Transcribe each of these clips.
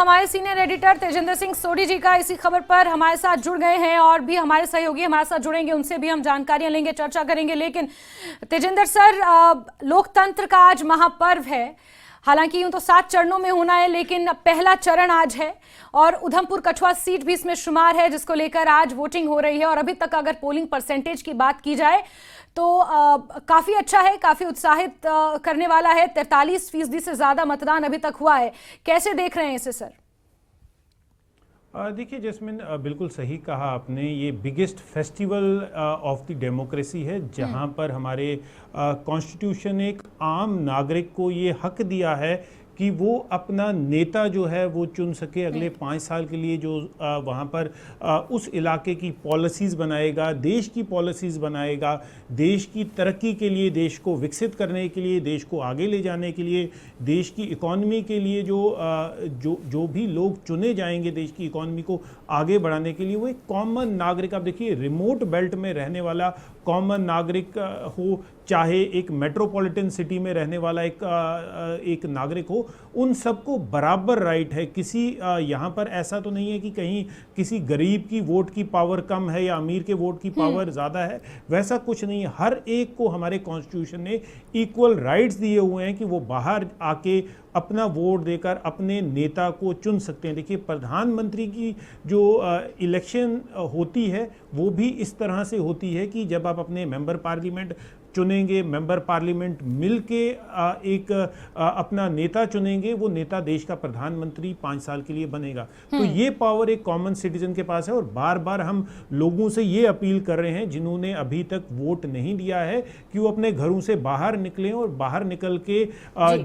हमारे senior editor Tejinder Singh Sodhi जी का इसी खबर पर हमारे साथ जुड़ गए हैं और भी हमारे सहयोगी हमारे साथ जुड़ेंगे, उनसे भी हम जानकारियां लेंगे, चर्चा करेंगे। लेकिन तेजिंदर सर, लोकतंत्र का आज महापर्व है। हालांकि यूं तो 7 चरणों में होना है, लेकिन पहला चरण आज है और उधमपुर कठुआ सीट भी इसमें शुमार है, जिसको लेकर आज वोटिंग हो रही है। और अभी तक अगर पोलिंग परसेंटेज की बात की जाए तो काफी अच्छा है, काफी उत्साहित करने वाला है। 43% से ज्यादा मतदान अभी तक हुआ है। कैसे देख रहे हैं इसे सर? देखिए जैस्मिन, बिल्कुल सही कहा आपने। ये biggest festival of the democracy है, जहां पर हमारे कॉन्स्टिट्यूशन एक आम नागरिक को ये हक दिया है कि वो अपना नेता जो है वो चुन सके अगले 5 साल के लिए, जो वहाँ पर उस इलाके की पॉलिसीज़ बनाएगा, देश की पॉलिसीज़ बनाएगा, देश की तरक्की के लिए, देश को विकसित करने के लिए, देश को आगे ले जाने के लिए, देश की इकॉनमी के लिए जो भी लोग चुने जाएंगे देश की इकॉनमी को आगे बढ़ाने के लिए, वो एक कॉमन नागरिक। आप देखिए, रिमोट बेल्ट में रहने वाला कॉमन नागरिक हो, चाहे एक मेट्रोपॉलिटन सिटी में रहने वाला एक नागरिक हो, उन सबको बराबर राइट है। किसी यहाँ पर ऐसा तो नहीं है कि कहीं किसी गरीब की वोट की पावर कम है या अमीर के वोट की पावर ज़्यादा है, वैसा कुछ नहीं है। हर एक को हमारे कॉन्स्टिट्यूशन ने इक्वल राइट्स दिए हुए हैं कि वो बाहर आके अपना वोट देकर अपने नेता को चुन सकते हैं। देखिए, प्रधानमंत्री की जो इलेक्शन होती है वो भी इस तरह से होती है कि जब आप अपने मेंबर पार्लियामेंट चुनेंगे, मेंबर पार्लियामेंट मिलके एक अपना नेता चुनेंगे, वो नेता देश का प्रधानमंत्री 5 साल के लिए बनेगा। तो ये पावर एक कॉमन सिटीजन के पास है। और बार बार हम लोगों से ये अपील कर रहे हैं जिन्होंने अभी तक वोट नहीं दिया है कि वो अपने घरों से बाहर निकलें और बाहर निकल के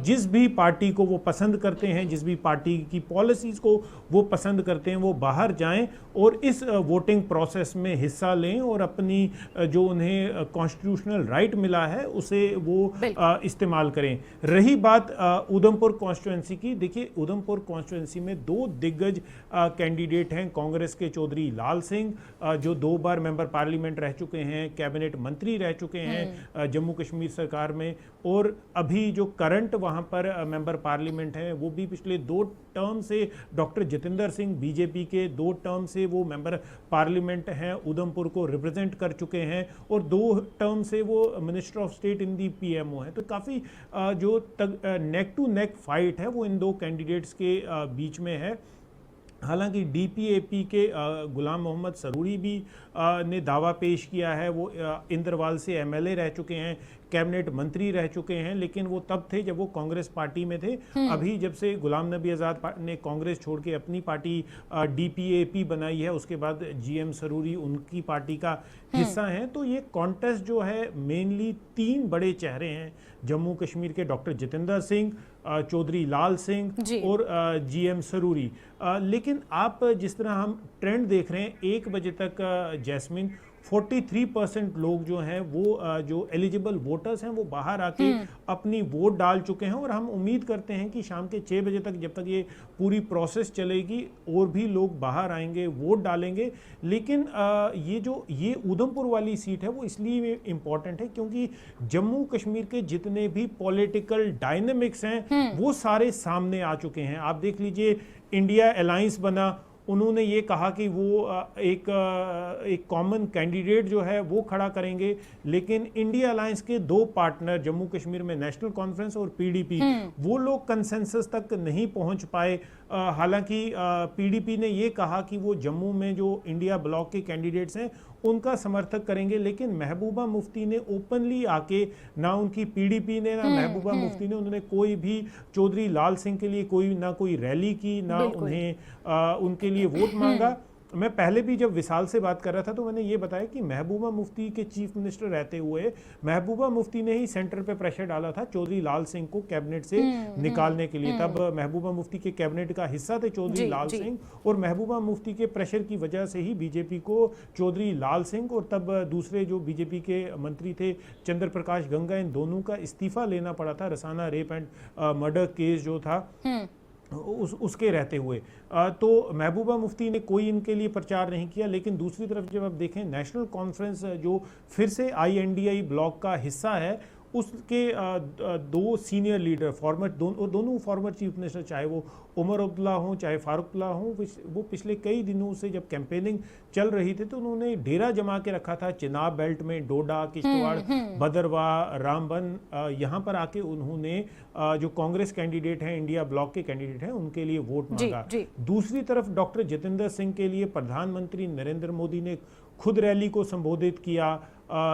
जिस भी पार्टी को वो पसंद करते हैं, जिस भी पार्टी की पॉलिसीज को वो पसंद करते हैं, वो बाहर जाएं और इस वोटिंग प्रोसेस में हिस्सा लें और अपनी जो उन्हें कॉन्स्टिट्यूशनल राइट मिला है उसे वो इस्तेमाल करें। रही बात उधमपुर कॉन्स्टिट्यूएंसी की, देखिए उधमपुर कॉन्स्टिट्यूएंसी में 2 दिग्गज कैंडिडेट हैं। कांग्रेस के चौधरी लाल सिंह, जो 2 बार मेंबर पार्लियामेंट रह चुके हैं, कैबिनेट मंत्री रह चुके हैं जम्मू कश्मीर सरकार में, और अभी जो करंट वहां पर मेंबर पार्लियामेंट हैं वो भी पिछले 2 टर्म से डॉक्टर जितेंद्र सिंह, बीजेपी के 2 टर्म से वो मेंबर पार्लियामेंट हैं, उधमपुर को रिप्रेजेंट कर चुके हैं, और 2 टर्म से वो minister of state in the PMO है। तो काफ़ी जो नेक टू नेक फाइट है वो इन 2 कैंडिडेट्स के बीच में है। हालांकि डीपीएपी के गुलाम मोहम्मद सरूरी भी ने दावा पेश किया है। वो इंद्रवाल से एमएलए रह चुके हैं, कैबिनेट मंत्री रह चुके हैं, लेकिन वो तब थे जब वो कांग्रेस पार्टी में थे। अभी जब से गुलाम नबी आज़ाद ने कांग्रेस छोड़ के अपनी पार्टी डीपीएपी बनाई है, उसके बाद जीएम सरूरी उनकी पार्टी का हिस्सा हैं। तो ये कॉन्टेस्ट जो है मेनली 3 बड़े चेहरे हैं जम्मू कश्मीर के, डॉक्टर जितेंद्र सिंह, चौधरी लाल सिंह और जीएम सरूरी। लेकिन आप जिस तरह हम ट्रेंड देख रहे हैं, 1 बजे तक जैस्मिन 43% लोग जो हैं वो जो एलिजिबल वोटर्स हैं वो बाहर आके अपनी वोट डाल चुके हैं। और हम उम्मीद करते हैं कि शाम के 6 बजे तक, जब तक ये पूरी प्रोसेस चलेगी, और भी लोग बाहर आएंगे, वोट डालेंगे। लेकिन ये उधमपुर वाली सीट है वो इसलिए इम्पॉर्टेंट है क्योंकि जम्मू कश्मीर के जितने भी पॉलिटिकल डायनेमिक्स हैं वो सारे सामने आ चुके हैं। आप देख लीजिए, इंडिया अलायंस बना, उन्होंने ये कहा कि वो एक कॉमन कैंडिडेट जो है वो खड़ा करेंगे, लेकिन इंडिया अलायंस के 2 पार्टनर जम्मू कश्मीर में नेशनल कॉन्फ्रेंस और पीडीपी, वो लोग कंसेंसस तक नहीं पहुंच पाए। हालांकि पीडीपी ने ये कहा कि वो जम्मू में जो इंडिया ब्लॉक के कैंडिडेट्स हैं उनका समर्थक करेंगे, लेकिन महबूबा मुफ्ती ने ओपनली आके, ना उनकी पीडीपी ने ना महबूबा मुफ्ती ने, उन्होंने कोई भी चौधरी लाल सिंह के लिए ना कोई रैली की, ना उन्हें उनके लिए वोट मांगा। मैं पहले भी जब विशाल से बात कर रहा था तो मैंने ये बताया कि महबूबा मुफ्ती के चीफ मिनिस्टर रहते हुए महबूबा मुफ्ती ने ही सेंटर पे प्रेशर डाला था चौधरी लाल सिंह को कैबिनेट से निकालने के लिए। तब महबूबा मुफ्ती के कैबिनेट का हिस्सा थे चौधरी लाल सिंह, और महबूबा मुफ्ती के प्रेशर की वजह से ही बीजेपी को चौधरी लाल सिंह और तब दूसरे जो बीजेपी के मंत्री थे चंद्र प्रकाश गंगा, इन दोनों का इस्तीफा लेना पड़ा था Rasana rape and murder case जो था उसके रहते हुए। तो महबूबा मुफ्ती ने कोई इनके लिए प्रचार नहीं किया। लेकिन दूसरी तरफ जब आप देखें, नेशनल कॉन्फ्रेंस जो फिर से आईएनडीआई ब्लॉक का हिस्सा है, उसके दो सीनियर लीडर दोनों फॉर्मर चीफ मिनिस्टर, चाहे वो उमर अब्दुल्ला हों चाहे फारूकुल्ला हों, वो पिछले कई दिनों से जब कैंपेनिंग चल रही थी तो उन्होंने डेरा जमा के रखा था चिनाब बेल्ट में, डोडा, किश्तवाड़, भदरवा, रामबन। यहाँ पर आके उन्होंने जो कांग्रेस कैंडिडेट हैं, इंडिया ब्लॉक के कैंडिडेट हैं, उनके लिए वोट मांगा। दूसरी तरफ डॉक्टर जितेंद्र सिंह के लिए प्रधानमंत्री नरेंद्र मोदी ने खुद रैली को संबोधित किया।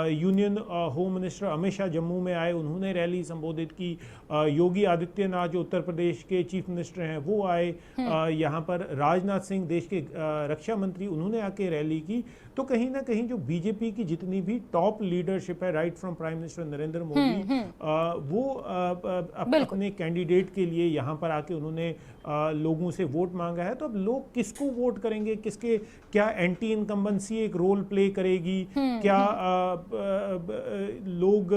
Union home minister Amit Shah Jammu में आए, उन्होंने रैली संबोधित की। योगी आदित्यनाथ जो उत्तर प्रदेश के चीफ मिनिस्टर हैं वो आए। यहाँ पर राजनाथ सिंह देश के रक्षा मंत्री, उन्होंने आके रैली की। तो कहीं ना कहीं जो बीजेपी की जितनी भी टॉप लीडरशिप है, right from prime minister Narendra Modi, वो अपने कैंडिडेट के लिए यहाँ पर आके उन्होंने लोगों से वोट मांगा है। तो अब लोग किसको वोट करेंगे, किसके, क्या एंटी इनकम्बेंसी एक रोल प्ले करेगी, क्या लोग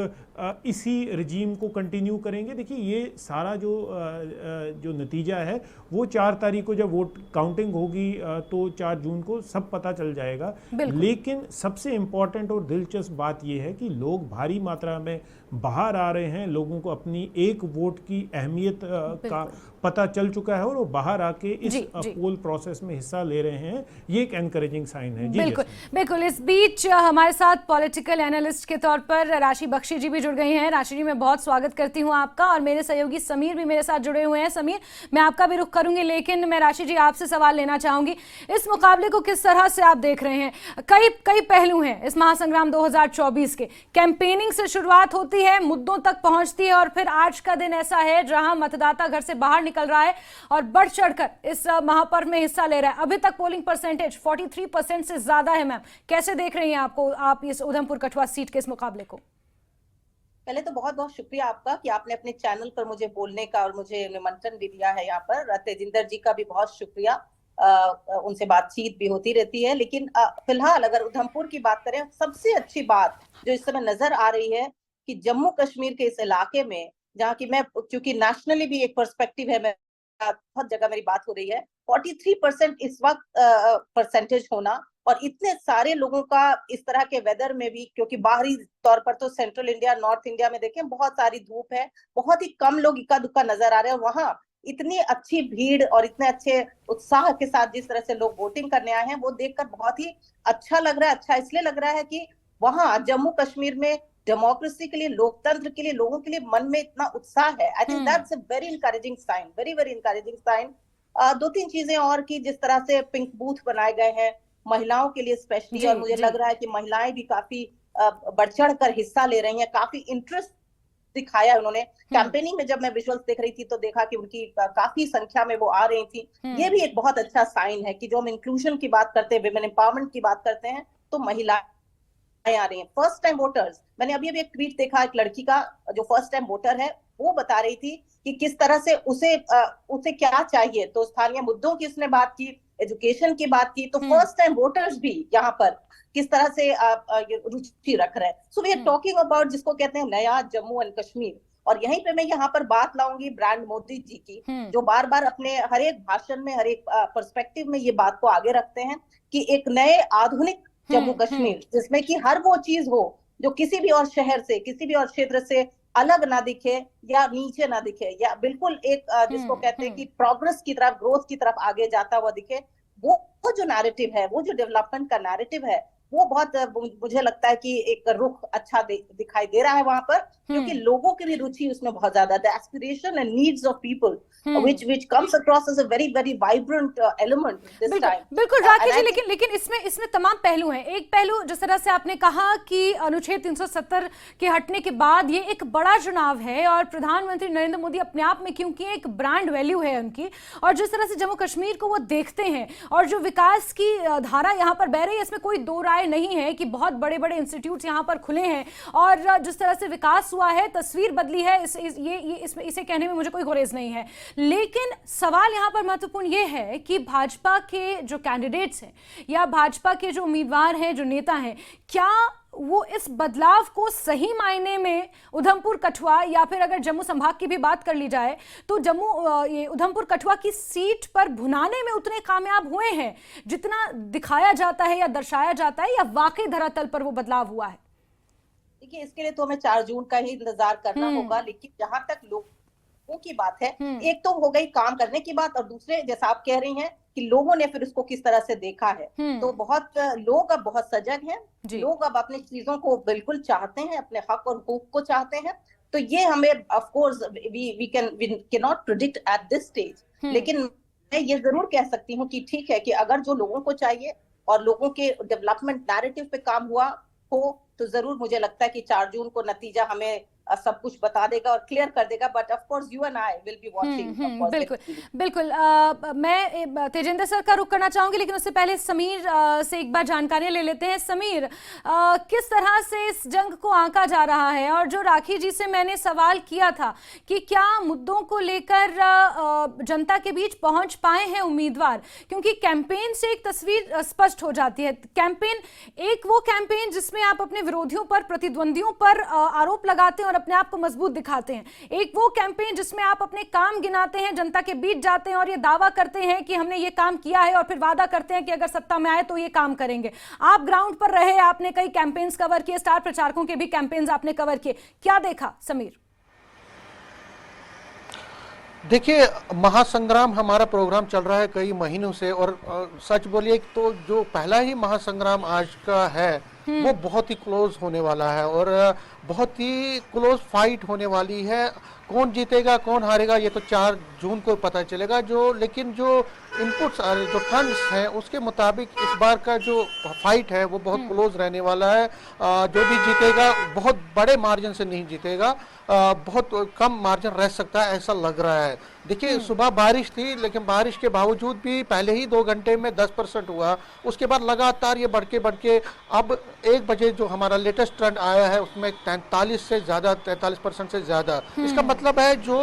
इसी रजीम को कंटिन्यू करेंगे? देखिए ये सारा जो नतीजा है वो 4 तारीख को जब वोट काउंटिंग होगी तो 4 जून को सब पता चल जाएगा। लेकिन सबसे इम्पॉर्टेंट और दिलचस्प बात यह है कि लोग भारी मात्रा में बाहर आ रहे हैं, लोगों को अपनी एक वोट की अहमियत का पता चल चुका है और वो बाहर आके इस पोल प्रोसेस में हिस्सा ले रहे हैं। ये एक एनकरेजिंग साइन है। बिल्कुल बिल्कुल। इस बीच हमारे साथ पॉलिटिकल एनालिस्ट के तौर पर राशि बख्शी जी भी जुड़ गई हैं। राशि जी, मैं बहुत स्वागत करती हूं आपका, और मेरे सहयोगी समीर भी मेरे साथ जुड़े हुए हैं। समीर, मैं आपका भी रुख करूंगी, लेकिन मैं राशि जी आपसे सवाल लेना चाहूंगी। इस मुकाबले को किस तरह से आप देख रहे हैं? कई पहलू हैं इस महासंग्राम 2024 के। कैंपेनिंग से शुरुआत होती है, मुद्दों तक पहुंचती है, और फिर आज का दिन ऐसा है जहां मतदाता घर से बाहर निकल रहा है और बढ़ चढ़कर इस महापर्व में हिस्सा ले रहा है। अभी तक पोलिंग परसेंटेज 43% से ज्यादा है। मैम, कैसे देख रही हैं आप इस उधमपुर कठुआ सीट के इस मुकाबले को? पहले तो बहुत बहुत शुक्रिया आपका कि आपने अपने चैनल पर मुझे बोलने का और मुझे निमंत्रण भी दिया है। यहाँ पर तेजिंदर जी का भी बहुत शुक्रिया, उनसे बातचीत भी होती रहती है। लेकिन फिलहाल अगर उधमपुर की बात करें, सबसे अच्छी बात जो इस समय नजर आ रही है कि जम्मू कश्मीर के इस इलाके में, जहाँ की मैं चूंकि नेशनली भी एक पर्सपेक्टिव है, मैं बहुत जगह मेरी बात हो रही है, 43% इस वक्त परसेंटेज होना, और इतने सारे लोगों का इस तरह के वेदर में भी, क्योंकि बाहरी तौर पर तो सेंट्रल इंडिया, नॉर्थ इंडिया में देखें बहुत सारी धूप है, बहुत ही कम लोग इक्का दुक्का नजर आ रहे हैं। वहां इतनी अच्छी भीड़ और इतने अच्छे उत्साह के साथ जिस तरह से लोग वोटिंग करने आए हैं, वो देखकर बहुत ही अच्छा लग रहा है। अच्छा इसलिए लग रहा है कि वहां जम्मू कश्मीर में डेमोक्रेसी के लिए, लोकतंत्र के लिए लोगों के लिए मन में इतना उत्साह है। I think that's a very encouraging sign, very very encouraging sign. 2-3 चीजें और की, जिस तरह से पिंक बूथ बनाए गए हैं महिलाओं के लिए स्पेशली, और मुझे लग रहा है कि महिलाएं भी काफी बढ़ चढ़ कर हिस्सा ले रही हैं, काफी इंटरेस्ट दिखाया उन्होंने। कैंपेनिंग में जब मैं विजुअल्स देख रही थी तो देखा कि उनकी काफी संख्या में वो आ रही थी। ये भी एक बहुत अच्छा साइन है कि जो हम इंक्लूजन की बात करते हैं, विमेन एम्पावरमेंट की बात करते हैं, तो महिलाएं आ रही हैं। फर्स्ट टाइम वोटर्स, मैंने अभी एक ट्वीट देखा एक लड़की का जो फर्स्ट टाइम वोटर है, वो बता रही थी कि किस तरह से उसे क्या चाहिए। तो स्थानीय मुद्दों की उसने बात की, एजुकेशन की बात की। तो फर्स्ट टाइम वोटर्स भी यहाँ पर किस तरह से रुचि रख रहे हैं। So we are talking about, जिसको कहते हैं नया जम्मू एंड कश्मीर। और यहीं पे मैं यहाँ पर बात लाऊंगी ब्रांड मोदी जी की, जो बार बार अपने हर एक भाषण में, हर एक पर्सपेक्टिव में ये बात को आगे रखते हैं कि एक नए आधुनिक जम्मू कश्मीर, जिसमें कि हर वो चीज हो जो किसी भी और शहर से, किसी भी और क्षेत्र से अलग ना दिखे या नीचे ना दिखे, या बिल्कुल एक जिसको कहते हैं कि प्रोग्रेस की तरफ, ग्रोथ की तरफ आगे जाता हुआ दिखे। वो जो नैरेटिव है, वो जो डेवलपमेंट का नैरेटिव है, वो बहुत मुझे लगता है कि एक रुख अच्छा दिखाई दे रहा है वहां पर, क्योंकि लोगों की भी रुचि उसमें बहुत ज्यादा, the aspiration and needs of people which comes across as a very very vibrant element this time। बिल्कुल राकेश जी, लेकिन इसमें तमाम पहलू हैं। एक पहलू जिस तरह से आपने कहा कि अनुच्छेद 370 के हटने के बाद ये एक बड़ा चुनाव है, और प्रधानमंत्री नरेंद्र मोदी अपने आप में, क्योंकि एक ब्रांड वैल्यू है उनकी, और जिस तरह से जम्मू कश्मीर को वो देखते हैं, और जो विकास की धारा यहाँ पर बह रही है, इसमें कोई दो राय नहीं है कि बहुत बड़े बड़े इंस्टीट्यूट यहाँ पर खुले हैं, और जिस तरह से विकास हुआ है, तस्वीर बदली है, इसे कहने में मुझे कोई गुरेज नहीं है। लेकिन सवाल यहां पर महत्वपूर्ण यह है कि भाजपा के जो कैंडिडेट्स हैं या भाजपा के जो उम्मीदवार हैं, जो नेता हैं, क्या वो इस बदलाव को सही मायने में उधमपुर कठुआ, या फिर अगर जम्मू संभाग की भी बात कर ली जाए तो ये उधमपुर कठुआ की सीट पर भुनाने में उतने कामयाब हुए हैं जितना दिखाया जाता है या दर्शाया जाता है, या वाकई धरातल पर वो बदलाव हुआ है? देखिए इसके लिए तो हमें 4 जून का ही इंतजार करना होगा, लेकिन जहां तक लोगों की बात है, एक तो हो गई काम करने की बात, और दूसरे जैसा आप कह रही हैं कि लोगों ने फिर उसको किस तरह से देखा है। तो बहुत लोग अब बहुत सजग हैं, लोग अब अपनी चीजों को बिल्कुल चाहते हैं, अपने हक और हुकूक को चाहते हैं। तो ये हमें of course we can not predict at this stage, लेकिन मैं ये जरूर कह सकती हूँ कि ठीक है कि अगर जो लोगों को चाहिए और लोगों के डेवलपमेंट नैरेटिव पे काम हुआ हो, तो जरूर मुझे लगता है कि 4 जून को नतीजा हमें सब कुछ बता देगा और क्लियर कर देगा। But of course you and I will be watching. बिल्कुल बिल्कुल। मैं तेजेंद्र सर का रुख करना चाहूंगी, लेकिन उससे पहले समीर से एक बार जानकारियां ले लेते हैं। समीर, किस तरह से इस जंग को आंका जा रहा है, और जो राखी जी से मैंने सवाल किया था कि क्या मुद्दों को लेकर जनता के बीच पहुंच पाए हैं उम्मीदवार, क्योंकि कैंपेन से एक तस्वीर स्पष्ट हो जाती है। कैंपेन, एक वो कैंपेन जिसमें आप अपने विरोधियों पर, प्रतिद्वंदियों पर आरोप लगाते हैं और अपने आप को मजबूत दिखाते हैं, एक वो कैंपेन जिसमें आप अपने काम गिनाते हैं, जनता के बीच जाते हैं और ये दावा करते हैं कि हमने ये काम किया है, और फिर वादा करते हैं कि अगर सत्ता में आए तो ये काम करेंगे। आप ग्राउंड पर रहे, आपने कई कैंपेन्स कवर किए, स्टार प्रचारकों के भी कैंपेन्स आपने कवर किए, क्या देखा समीर? देखिए, महासंग्राम हमारा प्रोग्राम चल रहा है कई महीनों से, और सच बोलिए तो जो पहला ही महासंग्राम आज का है वो बहुत ही क्लोज होने वाला है, और बहुत ही क्लोज फाइट होने वाली है। कौन जीतेगा कौन हारेगा ये तो 4 जून को पता चलेगा। लेकिन जो इनपुट्स जो फंड्स हैं उसके मुताबिक इस बार का जो फाइट है वो बहुत क्लोज रहने वाला है। जो भी जीतेगा बहुत बड़े मार्जिन से नहीं जीतेगा, बहुत कम मार्जिन रह सकता है, ऐसा लग रहा है। देखिए, सुबह बारिश थी, लेकिन बारिश के बावजूद भी पहले ही 2 घंटे में 10% हुआ, उसके बाद लगातार ये बढ़ के अब 1 बजे जो हमारा लेटेस्ट ट्रेंड आया है उसमें 43% से ज़्यादा। इसका मतलब है जो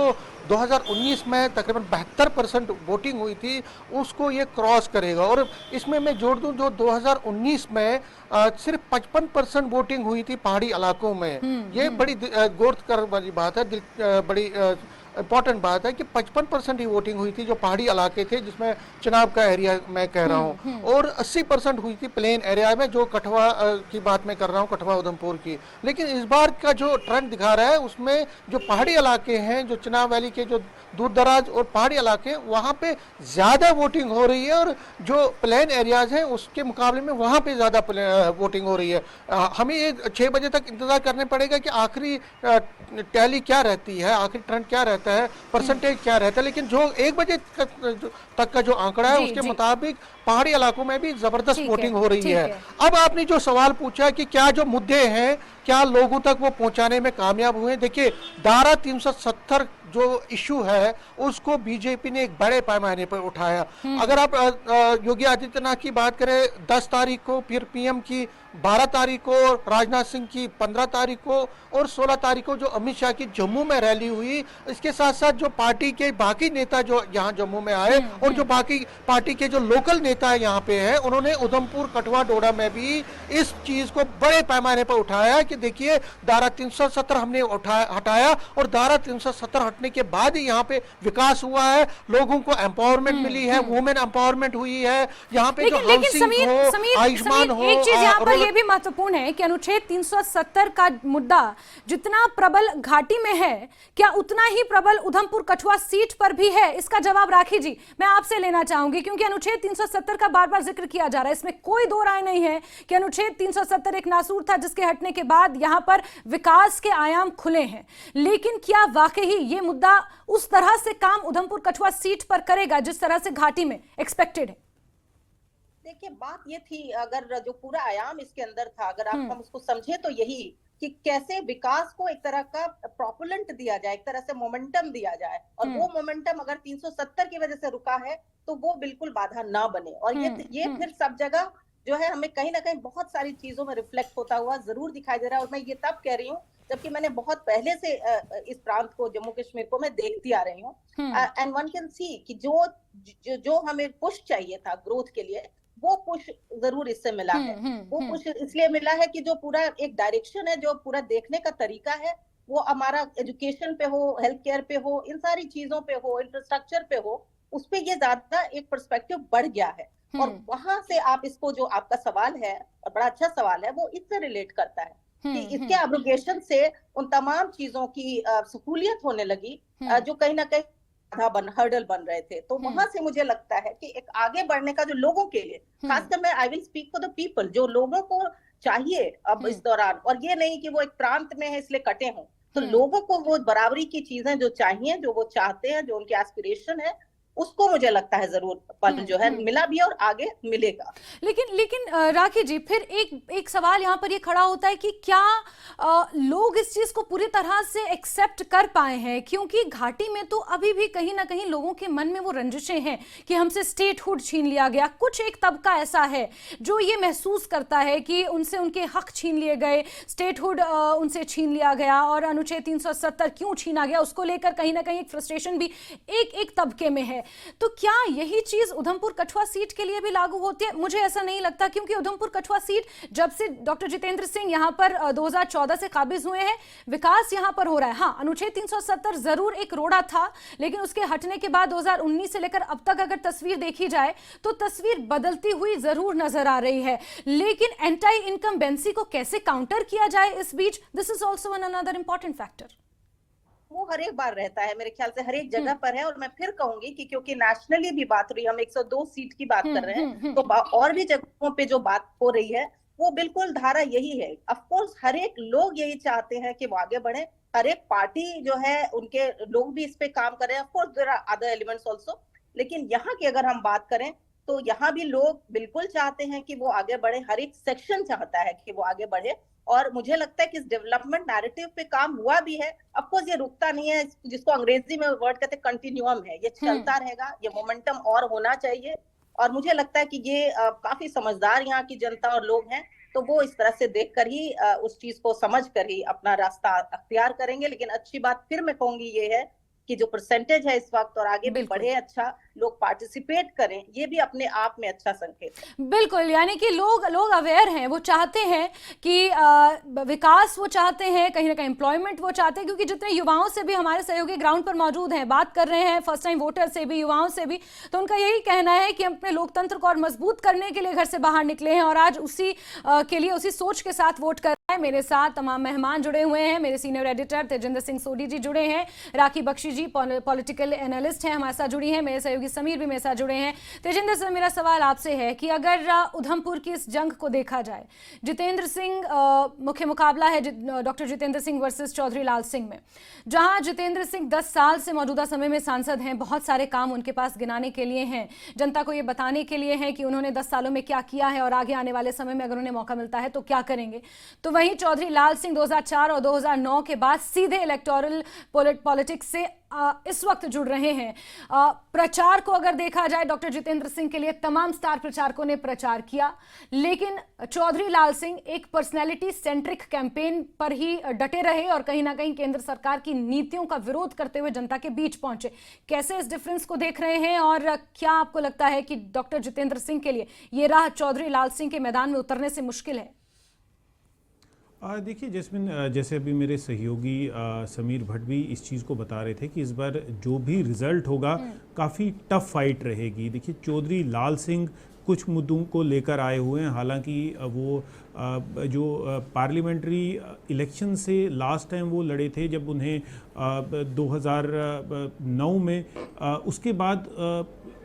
2019 में तकरीबन 72% वोटिंग हुई थी उसको ये क्रॉस करेगा। और इसमें मैं जोड़ दूं, जो 2019 में सिर्फ 55% वोटिंग हुई थी पहाड़ी इलाकों में। ये बड़ी गौर करने वाली बात है, बड़ी इंपॉर्टेंट बात है कि 55% ही वोटिंग हुई थी जो पहाड़ी इलाके थे, जिसमें चुनाव का एरिया मैं कह रहा हूँ, और 80% हुई थी प्लेन एरिया में, जो कठवा की बात मैं कर रहा हूँ, कठवा उधमपुर की। लेकिन इस बार का जो ट्रेंड दिखा रहा है उसमें जो पहाड़ी इलाके हैं, जो चुनाव वैली के जो दूर दराज और पहाड़ी इलाके, वहाँ पे ज़्यादा वोटिंग हो रही है, और जो प्लेन एरियाज हैं उसके मुकाबले में वहाँ पे ज़्यादा वोटिंग हो रही है। हमें ये 6 बजे तक इंतज़ार करने पड़ेगा कि आखिरी टैली क्या रहती है, आखिरी ट्रेंड क्या रहता है, परसेंटेज क्या रहता है। लेकिन जो 1 बजे तक का जो आंकड़ा है उसके मुताबिक पहाड़ी इलाकों में भी जबरदस्त वोटिंग हो रही है। अब आपने जो सवाल पूछा कि क्या जो मुद्दे हैं क्या लोगों तक वो पहुंचाने में कामयाब हुए, देखिए धारा 370 जो इशू है उसको बीजेपी ने एक बड़े पैमाने पर उठाया। अगर आप योगी आदित्यनाथ की बात करें 10 तारीख को, फिर पीएम की 12 तारीख को, राजनाथ सिंह की 15 तारीख को, और 16 तारीख को जो अमित शाह की जम्मू में रैली हुई, इसके साथ साथ जो पार्टी के बाकी नेता जो यहाँ जम्मू में आए और जो बाकी पार्टी के जो लोकल नेता यहाँ पे हैं, उन्होंने उधमपुर, कठुआ, डोडा में भी इस चीज को बड़े पैमाने पर उठाया कि देखिए धारा 370 हमने हटाया, और धारा 370 हटने के बाद ही यहाँ पे विकास हुआ है, लोगों को एम्पावरमेंट मिली है, वुमेन एम्पावरमेंट हुई है, यहाँ पे जो हाउसिंग हो, आयुष्मान हो। एक चीज यहाँ पर ये भी महत्वपूर्ण है कि अनुच्छेद 370 का मुद्दा जितना प्रबल घाटी में है, क्या उतना ही प्रबल उधमपुर कठुआ सीट पर भी है? इसका जवाब राखी जी मैं आपसे लेना चाहूंगी, क्योंकि अनुच्छेद 370 का बार बार जिक्र किया जा रहा है, इसमें कोई दो राय नहीं है कि अनुच्छेद 370 एक नासूर था जिसके हटने के बाद यहां पर विकास के आयाम खुले हैं। लेकिन क्या वाकई ये मुद्दा उस तरह से काम उधमपुर कठुआ सीट पर करेगा जिस तरह से घाटी में एक्सपेक्टेड है? देखिए, बात ये थी, अगर जो पूरा आयाम इसके अंदर था, अगर हम उसको समझे तो यही कि कैसे विकास को एक तरह का प्रोपुलेंट दिया जाए, एक तरह से मोमेंटम दिया जाए, और वो मोमेंटम अगर 370 की वजह से रुका है तो वो बिल्कुल बाधा ना बने। और ये फिर सब जगह जो है हमें कहीं ना कहीं बहुत सारी चीजों में रिफ्लेक्ट होता हुआ जरूर दिखाई दे रहा है। और मैं ये तब कह रही हूँ जबकि मैंने बहुत पहले से इस प्रांत को, जम्मू कश्मीर को मैं देखती आ रही हूँ, एंड वन कैन सी कि जो हमें पुश चाहिए था ग्रोथ के लिए, वो पुश जरूर इससे मिला है। वो पुश इसलिए मिला है कि जो पूरा एक डायरेक्शन है, जो पूरा देखने का तरीका है, वो हमारा एजुकेशन पे हो, हेल्थ केयर पे हो, इन सारी चीजों पे हो, इंफ्रास्ट्रक्चर पे हो, उस पे ये ज्यादा एक पर्सपेक्टिव बढ़ गया है। और वहां से आप इसको, जो आपका सवाल है और बड़ा अच्छा सवाल है, वो इससे रिलेट करता है कि इसके एब्रोगेशन से उन तमाम चीजों की सहूलियत होने लगी जो कहीं ना कहीं हर्डल बन रहे थे। तो वहां से मुझे लगता है कि एक आगे बढ़ने का जो लोगों के लिए, खासकर मैं I will speak for the people, जो लोगों को चाहिए अब इस दौरान, और ये नहीं कि वो एक प्रांत में है इसलिए कटे हों, तो लोगों को वो बराबरी की चीजें जो चाहिए, जो वो चाहते हैं, जो उनकी एस्पिरेशन है, उसको मुझे लगता है जरूर पल जो है मिला भी और आगे मिलेगा। लेकिन राखी जी, फिर एक सवाल यहाँ पर ये खड़ा होता है कि क्या लोग इस चीज को पूरी तरह से एक्सेप्ट कर पाए हैं, क्योंकि घाटी में तो अभी भी कहीं ना कहीं लोगों के मन में वो रंजिशें हैं कि हमसे स्टेटहुड छीन लिया गया। कुछ एक तबका ऐसा है जो ये महसूस करता है कि उनसे उनके हक छीन लिए गए, स्टेटहुड उनसे छीन लिया गया, और अनुच्छेद 370 क्यों छीना गया, उसको लेकर कहीं ना कहीं एक फ्रस्ट्रेशन भी एक तबके में है। तो क्या यही चीज उधमपुर कठुआ सीट के लिए भी लागू होती है? मुझे ऐसा नहीं लगता, क्योंकि उधमपुर कठुआ सीट जब से डॉक्टर जितेंद्र सिंह यहां पर 2014 से काबिज हुए हैं, विकास यहां पर हो रहा है। हाँ, अनुच्छेद 370 जरूर एक रोड़ा था, लेकिन उसके हटने के बाद 2019 से लेकर अब तक अगर तस्वीर देखी जाए तो तस्वीर बदलती हुई जरूर नजर आ रही है। लेकिन एंटी इनकम्बेंसी को कैसे काउंटर किया जाए इस बीच, this is also another important factor. वो हर एक बार रहता है, मेरे ख्याल से हर एक जगह पर है। और मैं फिर कहूंगी कि क्योंकि नेशनली भी बात हो रही है, हम 102 सीट की बात कर रहे हैं, तो और भी जगहों पे जो बात हो रही है वो बिल्कुल धारा यही है। ऑफ कोर्स हर एक लोग यही चाहते हैं कि वो आगे बढ़े, हर एक पार्टी जो है उनके लोग भी इस पे काम कर रहे हैं। Of course there are other elements also, लेकिन यहाँ की अगर हम बात करें तो यहाँ भी लोग बिल्कुल चाहते हैं कि वो आगे बढ़े, हर एक सेक्शन चाहता है कि वो आगे बढ़े। और मुझे लगता है कि इस डेवलपमेंट नैरेटिव पे काम हुआ भी है। ऑफ कोर्स ये रुकता नहीं है, जिसको अंग्रेजी में वर्ड कहते हैं कंटिन्यूअम है, ये चलता रहेगा, ये मोमेंटम और होना चाहिए। और मुझे लगता है कि ये काफी समझदार यहाँ की जनता और लोग हैं, तो वो इस तरह से देखकर ही उस चीज को समझ कर ही अपना रास्ता अख्तियार करेंगे। लेकिन अच्छी बात फिर मैं कहूंगी ये है कि जो परसेंटेज है इस वक्त और आगे भी बढ़े, अच्छा लोग पार्टिसिपेट करें, ये भी अपने आप में अच्छा संकेत है। बिल्कुल, यानी कि लोग अवेयर हैं, वो चाहते हैं कि विकास वो चाहते हैं, कहीं ना कहीं एम्प्लॉयमेंट वो चाहते हैं, क्योंकि जितने युवाओं से भी हमारे सहयोगी ग्राउंड पर मौजूद हैं, बात कर रहे हैं फर्स्ट टाइम वोटर से भी, युवाओं से भी, तो उनका यही कहना है कि अपने लोकतंत्र को और मजबूत करने के लिए घर से बाहर निकले हैं और आज उसी के लिए, उसी सोच के साथ वोट कर। मेरे साथ तमाम मेहमान जुड़े हुए हैं। मेरे सीनियर एडिटर तेजिंदर सिंह सोडी जी जुड़े हैं, राखी बख्शी जी पॉलिटिकल एनालिस्ट हैं हमारे साथ जुड़ी हैं, मेरे सहयोगी समीर भी मेरे साथ जुड़े हैं। तेजिंदर सर, मेरा सवाल आपसे है कि अगर उधमपुर की इस जंग को देखा जाए, जितेंद्र सिंह मुख्य मुकाबला है डॉक्टर जितेंद्र सिंह वर्सेस चौधरी लाल सिंह में, जहां जितेंद्र सिंह 10 साल से मौजूदा समय में सांसद हैं, बहुत सारे काम उनके पास गिनाने के लिए हैं, जनता को ये बताने के लिए हैं कि उन्होंने 10 सालों में क्या किया है और आगे आने वाले समय में अगर उन्हें मौका मिलता है तो क्या करेंगे। तो वहीं चौधरी लाल सिंह 2004 और 2009 के बाद सीधे इलेक्टोरल पॉलिटिक्स से इस वक्त जुड़ रहे हैं। प्रचार को अगर देखा जाए, डॉक्टर जितेंद्र सिंह के लिए तमाम स्टार प्रचारकों ने प्रचार किया, लेकिन चौधरी लाल सिंह एक पर्सनैलिटी सेंट्रिक कैंपेन पर ही डटे रहे और कहीं ना कहीं केंद्र सरकार की नीतियों का विरोध करते हुए जनता के बीच पहुंचे। कैसे इस डिफरेंस को देख रहे हैं और क्या आपको लगता है कि डॉक्टर जितेंद्र सिंह के लिए ये राह चौधरी लाल सिंह के मैदान में उतरने से मुश्किल है? देखिए जैस्मिन, जैसे अभी मेरे सहयोगी समीर भट्ट भी इस चीज़ को बता रहे थे कि इस बार जो भी रिज़ल्ट होगा काफ़ी टफ फाइट रहेगी। देखिए चौधरी लाल सिंह कुछ मुद्दों को लेकर आए हुए हैं, हालांकि वो जो पार्लियामेंट्री इलेक्शन से लास्ट टाइम वो लड़े थे जब उन्हें 2009 में, उसके बाद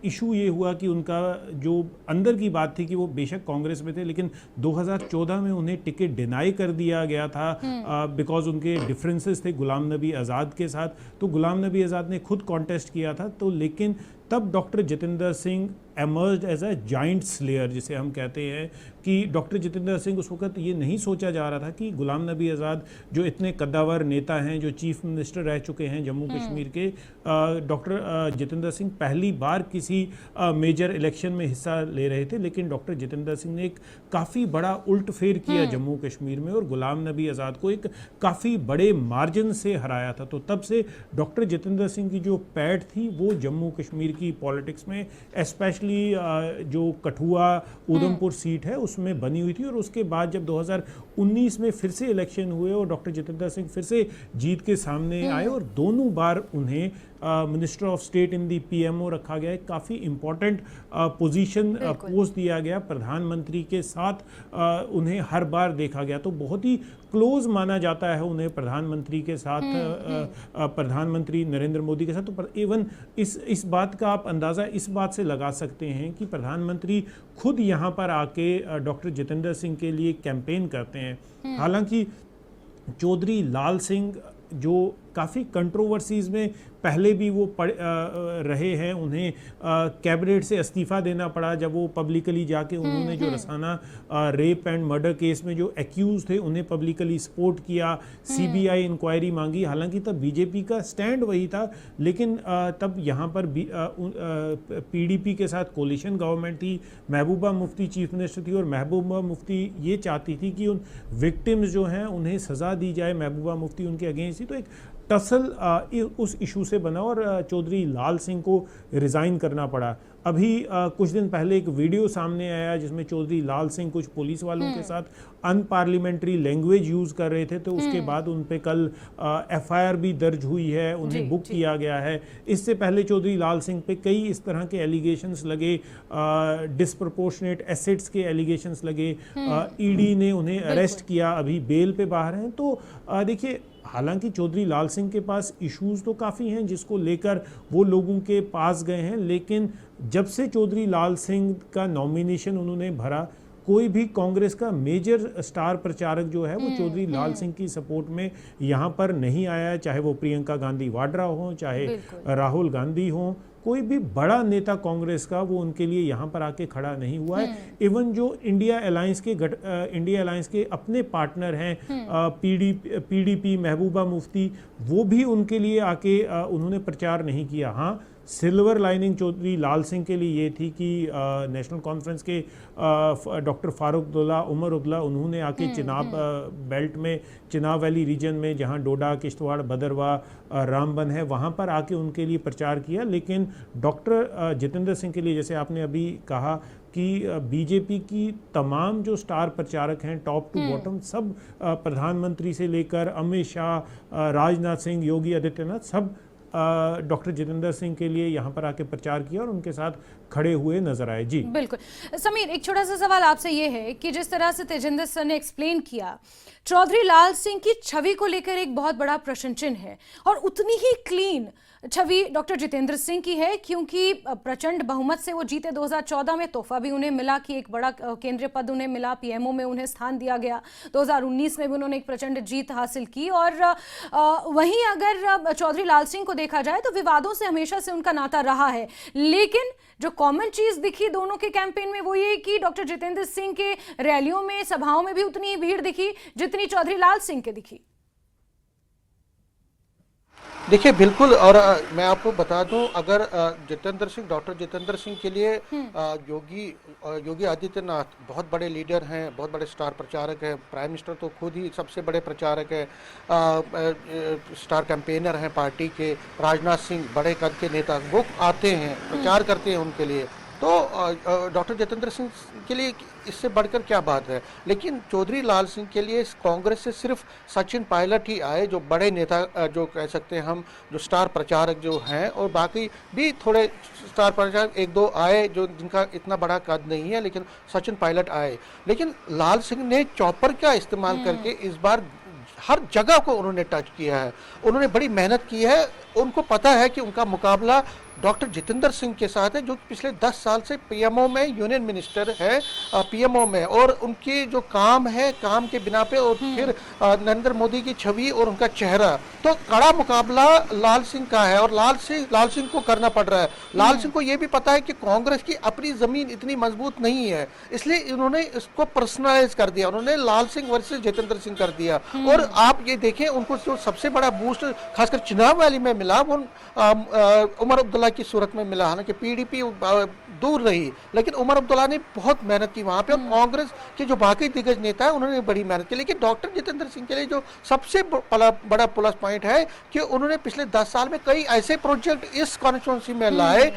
इशू ये हुआ कि उनका जो अंदर की बात थी कि वो बेशक कांग्रेस में थे, लेकिन 2014 में उन्हें टिकट डिनाई कर दिया गया था बिकॉज उनके डिफरेंसेस थे गुलाम नबी आज़ाद के साथ। तो गुलाम नबी आज़ाद ने खुद कॉन्टेस्ट किया था, तो लेकिन तब doctor Jitendra Singh emerged as a giant slayer, जिसे हम कहते हैं कि डॉक्टर जितेंद्र सिंह उस वक्त ये नहीं सोचा जा रहा था कि गुलाम नबी आज़ाद जो इतने कद्दावर नेता हैं, जो चीफ मिनिस्टर रह चुके हैं जम्मू कश्मीर के, डॉक्टर जितेंद्र सिंह पहली बार किसी मेजर इलेक्शन में हिस्सा ले रहे थे, लेकिन डॉक्टर जितेंद्र सिंह ने एक काफ़ी बड़ा उल्ट फेर किया जम्मू कश्मीर में और गुलाम नबी आज़ाद को एक काफ़ी बड़े मार्जिन से हराया था। तो तब से डॉक्टर जितेंद्र सिंह की जो पैठ थी वो जम्मू कश्मीर की पॉलिटिक्स में, स्पेशली जो कठुआ उधमपुर सीट है उसमें बनी हुई थी। और उसके बाद जब 2019 में फिर से इलेक्शन हुए और डॉक्टर जितेंद्र सिंह फिर से जीत के सामने आए और दोनों बार उन्हें minister of state in the PMO रखा गया है, काफ़ी इम्पोर्टेंट पोजीशन पोस्ट दिया गया, प्रधानमंत्री के साथ उन्हें हर बार देखा गया, तो बहुत ही क्लोज माना जाता है उन्हें प्रधानमंत्री के साथ, प्रधानमंत्री नरेंद्र मोदी के साथ। तो इवन इस बात का आप अंदाज़ा इस बात से लगा सकते हैं कि प्रधानमंत्री खुद यहाँ पर आके डॉक्टर जितेंद्र सिंह के लिए कैंपेन करते हैं। हालांकि चौधरी लाल सिंह जो काफ़ी कंट्रोवर्सीज़ में पहले भी वो रहे हैं, उन्हें कैबिनेट से इस्तीफ़ा देना पड़ा जब वो पब्लिकली जाके उन्होंने जो Rasana rape and murder case में जो एक्यूज थे उन्हें पब्लिकली सपोर्ट किया, सीबीआई इंक्वायरी मांगी। हालांकि तब बीजेपी का स्टैंड वही था, लेकिन तब यहाँ पर पीडीपी के साथ कोलिशन गवर्नमेंट थी, महबूबा मुफ्ती चीफ मिनिस्टर थी और महबूबा मुफ्ती ये चाहती थी कि उन विक्टिम्स जो हैं उन्हें सज़ा दी जाए, महबूबा मुफ्ती उनके अगेंस्ट थी। तो एक टसल उस इशू से बना और चौधरी लाल सिंह को रिज़ाइन करना पड़ा। अभी कुछ दिन पहले एक वीडियो सामने आया जिसमें चौधरी लाल सिंह कुछ पुलिस वालों के साथ अनपार्लियामेंट्री लैंग्वेज यूज़ कर रहे थे, तो उसके बाद उन पे कल एफआईआर भी दर्ज हुई है, उन्हें बुक किया गया है। इससे पहले चौधरी लाल सिंह पे कई इस तरह के एलिगेशंस लगे, डिस्प्रपोर्शनेट एसेट्स के एलिगेशंस लगे, ईडी ने उन्हें अरेस्ट किया, अभी बेल पे बाहर हैं। तो देखिए, हालांकि चौधरी लाल सिंह के पास इश्यूज तो काफ़ी हैं जिसको लेकर वो लोगों के पास गए हैं, लेकिन जब से चौधरी लाल सिंह का नॉमिनेशन उन्होंने भरा, कोई भी कांग्रेस का मेजर स्टार प्रचारक जो है वो चौधरी लाल सिंह की सपोर्ट में यहाँ पर नहीं आया है, चाहे वो प्रियंका गांधी वाड्रा हो, चाहे राहुल गांधी हो, कोई भी बड़ा नेता कांग्रेस का वो उनके लिए यहाँ पर आके खड़ा नहीं हुआ है। इवन जो इंडिया अलायंस के अपने पार्टनर हैं पीडीपी महबूबा मुफ्ती, वो भी उनके लिए आके उन्होंने प्रचार नहीं किया। हाँ, सिल्वर लाइनिंग चौधरी लाल सिंह के लिए ये थी कि नेशनल कॉन्फ्रेंस के डॉक्टर फारूक अब्दुल्ला, उमर अब्दुल्ला, उन्होंने आके चिनाब बेल्ट में, चिनाब वैली रीजन में जहाँ डोडा, किश्तवाड़, भदरवा, रामबन है, वहाँ पर आके उनके लिए प्रचार किया। लेकिन डॉक्टर जितेंद्र सिंह के लिए, जैसे आपने अभी कहा कि बीजेपी की तमाम जो स्टार प्रचारक हैं टॉप टू बॉटम, सब प्रधानमंत्री से लेकर अमित शाह, राजनाथ सिंह, योगी आदित्यनाथ, सब डॉक्टर जितेंद्र सिंह के लिए यहाँ पर आके प्रचार किया और उनके साथ खड़े हुए नजर आए। जी बिल्कुल। समीर, एक छोटा सा सवाल आपसे ये है कि जिस तरह से तेजिंदर सर ने एक्सप्लेन किया, चौधरी लाल सिंह की छवि को लेकर एक बहुत बड़ा प्रश्न चिन्ह है और उतनी ही क्लीन छवि डॉक्टर जितेंद्र सिंह की है, क्योंकि प्रचंड बहुमत से वो जीते 2014 में, तोहफा भी उन्हें मिला कि एक बड़ा केंद्रीय पद उन्हें मिला, पीएमओ में उन्हें स्थान दिया गया, 2019 में भी उन्होंने एक प्रचंड जीत हासिल की। और वहीं अगर चौधरी लाल सिंह को देखा जाए तो विवादों से हमेशा से उनका नाता रहा है, लेकिन जो कॉमन चीज दिखी दोनों के कैंपेन में वो ये कि डॉक्टर जितेंद्र सिंह के रैलियों में, सभाओं में भी उतनी भीड़ दिखी जितनी चौधरी लाल सिंह के दिखी। देखिए, बिल्कुल। और मैं आपको बता दूं, अगर डॉक्टर जितेंद्र सिंह के लिए योगी आदित्यनाथ बहुत बड़े लीडर हैं, बहुत बड़े स्टार प्रचारक हैं, प्राइम मिनिस्टर तो खुद ही सबसे बड़े प्रचारक हैं, स्टार कैंपेनर हैं पार्टी के, राजनाथ सिंह बड़े कद के नेता, वो आते हैं, प्रचार करते हैं उनके लिए, तो डॉक्टर जितेंद्र सिंह के लिए इससे बढ़कर क्या बात है। लेकिन चौधरी लाल सिंह के लिए कांग्रेस से सिर्फ सचिन पायलट ही आए, जो बड़े नेता जो कह सकते हैं हम, जो स्टार प्रचारक जो हैं, और बाकी भी थोड़े स्टार प्रचारक एक दो आए जो जिनका इतना बड़ा कद नहीं है, लेकिन सचिन पायलट आए। लेकिन लाल सिंह ने चॉपर का इस्तेमाल करके इस बार हर जगह को उन्होंने टच किया है, उन्होंने बड़ी मेहनत की है। उनको पता है कि उनका मुकाबला डॉक्टर जितेंद्र सिंह के साथ है, जो पिछले 10 साल से पीएमओ में यूनियन मिनिस्टर है, पीएमओ में, और उनकी जो काम है, काम के बिना पे, और फिर नरेंद्र मोदी की छवि और उनका चेहरा, तो कड़ा मुकाबला लाल सिंह का है और लाल सिंह को करना पड़ रहा है। लाल सिंह को ये भी पता है कि कांग्रेस की अपनी जमीन इतनी मजबूत नहीं है, इसलिए उन्होंने इसको पर्सनलाइज कर दिया, उन्होंने लाल सिंह वर्सेस जितेंद्र सिंह कर दिया। और आप ये देखें, उनको जो सबसे बड़ा बूस्ट खासकर चुनाव वैली में मिला वो उमर अब्दुल्ला की सूरत में मिला। हालांकि पीडीपी दूर रही, लेकिन उमर अब्दुल्ला ने बहुत मेहनत की वहां पे, और कांग्रेस के जो बाकी दिग्गज नेता है उन्होंने बड़ी मेहनत की। लेकिन डॉक्टर जितेंद्र सिंह के लिए जो सबसे बड़ा प्लस पॉइंट है कि उन्होंने पिछले 10 साल में कई ऐसे प्रोजेक्ट इस कॉन्स्टिट्यूंसी में लाए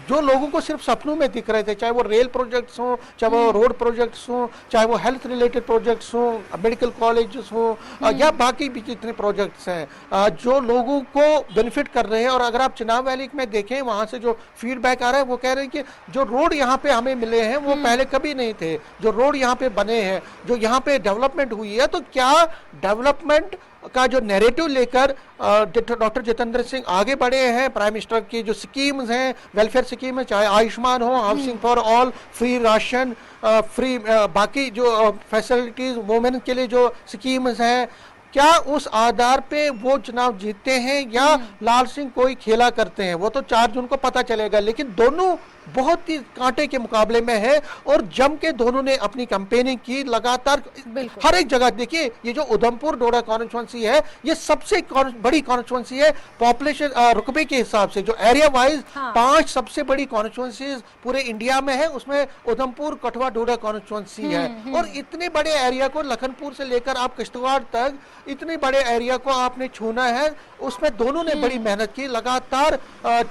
जो लोगों को सिर्फ सपनों में दिख रहे थे, चाहे वो रेल प्रोजेक्ट्स हों, चाहे वो रोड प्रोजेक्ट्स हों, चाहे वो हेल्थ रिलेटेड प्रोजेक्ट्स हों, मेडिकल कॉलेजेस हों या बाकी भी जितने प्रोजेक्ट्स हैं जो लोगों को बेनिफिट कर रहे हैं। और अगर आप चिनाब वैली में देखें, वहाँ से जो फीडबैक आ रहा है वो कह रहे हैं कि जो रोड यहाँ पे हमें मिले हैं वो पहले कभी नहीं थे, जो रोड यहाँ पे बने हैं, जो यहाँ पे डेवलपमेंट हुई है। तो क्या डेवलपमेंट का जो नैरेटिव लेकर डॉक्टर जितेंद्र सिंह आगे बढ़े हैं, प्राइम मिनिस्टर की जो स्कीम्स हैं, वेलफेयर स्कीम है, चाहे आयुष्मान हो, housing for all, free ration, free बाकी जो फैसिलिटीज वुमेन के लिए जो स्कीम्स हैं, क्या उस आधार पे वो चुनाव जीतते हैं या लाल सिंह कोई खेला करते हैं, वो तो 4 जून को पता चलेगा। लेकिन दोनों बहुत ही कांटे के मुकाबले में है और जम के दोनों ने अपनी कैंपेनिंग की लगातार। हर एक जगह देखिए, ये जो उधमपुर डोडा कॉन्स्टिट्यूंसी है, ये सबसे बड़ी कॉन्स्टिट्यूंसी है पॉपुलेशन रुकबे के हिसाब से। जो एरिया वाइज 5 सबसे बड़ी कॉन्स्टिट्यूंसीज पूरे इंडिया में है, उसमें उधमपुर कठुआ डोडा कॉन्स्टिट्यूंसी है। और इतने बड़े एरिया को, लखनपुर से लेकर आप किश्तवाड़ तक, इतने बड़े एरिया को आपने छूना है, उसमें दोनों ने बड़ी मेहनत की। लगातार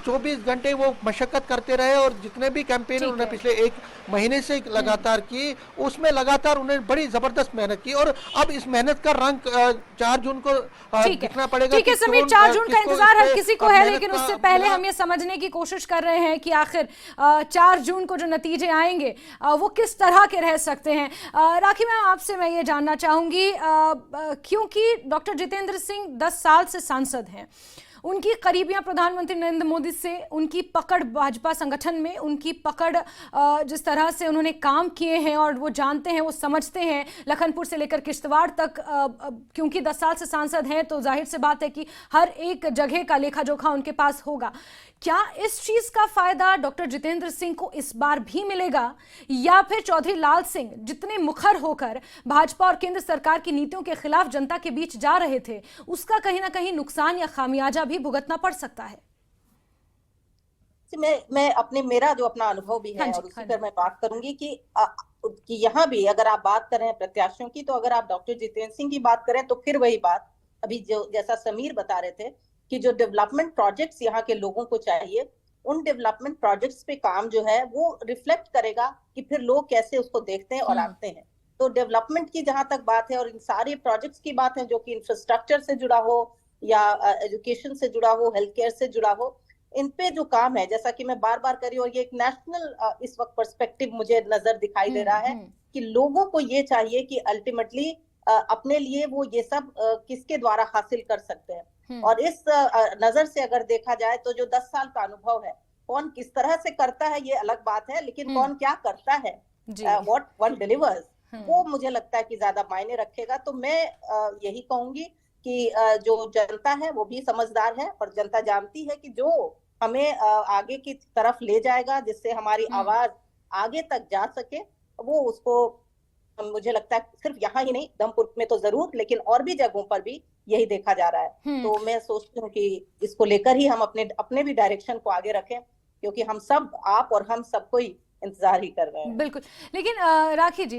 24 घंटे वो मशक्कत करते रहे और जितने भी कैंपेन उन्होंने पिछले 1 महीने से लगातार की, उसमें लगातार उन्हें बड़ी जबरदस्त मेहनत की। और अब इस मेहनत का रंग 4 जून को दिखना पड़ेगा। ठीक है समीर, 4 जून का इंतजार हर किसी को है, लेकिन उससे पहले हम ये समझने की कोशिश कर रहे हैं कि आखिर 4 जून को जो नतीजे आएंगे वो किस तरह के रह सकते हैं। राखी मैम, आपसे मैं ये जानना चाहूंगी, क्योंकि डॉक्टर जितेंद्र सिंह 10 साल से सांसद हैं, उनकी करीबियां प्रधानमंत्री नरेंद्र मोदी से, उनकी पकड़ भाजपा संगठन में, उनकी पकड़ जिस तरह से उन्होंने काम किए हैं और वो जानते हैं, वो समझते हैं, लखनपुर से लेकर किश्तवाड़ तक, क्योंकि 10 साल से सांसद हैं तो जाहिर से बात है कि हर एक जगह का लेखा जोखा उनके पास होगा। क्या इस चीज का फायदा डॉक्टर जितेंद्र सिंह को इस बार भी मिलेगा, या फिर चौधरी लाल सिंह जितने मुखर होकर भाजपा और केंद्र सरकार की नीतियों के खिलाफ जनता के बीच जा रहे थे, उसका कहीं ना कहीं नुकसान या खामियाजा भी भुगतना पड़ सकता है? मैं मेरा जो अपना अनुभव भी है और उसी पर मैं बात करूंगी कि यहाँ भी अगर आप बात करें प्रत्याशियों की, तो अगर आप डॉक्टर जितेंद्र सिंह की बात करें तो फिर वही बात, अभी जो जैसा समीर बता रहे थे कि जो डेवलपमेंट प्रोजेक्ट्स यहाँ के लोगों को चाहिए, उन डेवलपमेंट प्रोजेक्ट्स पे काम जो है वो रिफ्लेक्ट करेगा कि फिर लोग कैसे उसको देखते हैं और आते हैं। तो डेवलपमेंट की जहां तक बात है और इन सारे प्रोजेक्ट्स की बात है जो कि इंफ्रास्ट्रक्चर से जुड़ा हो या एजुकेशन से जुड़ा हो, हेल्थ केयर से जुड़ा हो, इन पे जो काम है, जैसा कि मैं बार बार कर रही हूँ, और ये एक नेशनल इस वक्त पर्सपेक्टिव मुझे नजर दिखाई दे रहा है कि लोगों को ये चाहिए कि अल्टीमेटली अपने लिए वो ये सब किसके द्वारा हासिल कर सकते हैं। और इस नजर से अगर देखा जाए तो जो 10 साल का अनुभव है, कौन किस तरह से करता है ये अलग बात है, लेकिन कौन क्या करता है, व्हाट वन डिलीवर्स, वो मुझे लगता है कि ज्यादा मायने रखेगा। तो मैं यही कहूंगी कि जो जनता है वो भी समझदार है और जनता जानती है कि जो हमें आगे की तरफ ले जाएगा, जिससे हमारी आवाज आगे तक जा सके, वो उसको, मुझे लगता है सिर्फ यहाँ ही नहीं, उधमपुर में तो जरूर, लेकिन और भी जगहों पर भी यही देखा जा रहा है। तो मैं सोचती हूँ कि इसको लेकर ही हम अपने भी डायरेक्शन को आगे रखें, क्योंकि हम सब, आप और हम सब कोई इंतजार ही कर रहे हैं। बिल्कुल, लेकिन राखी जी,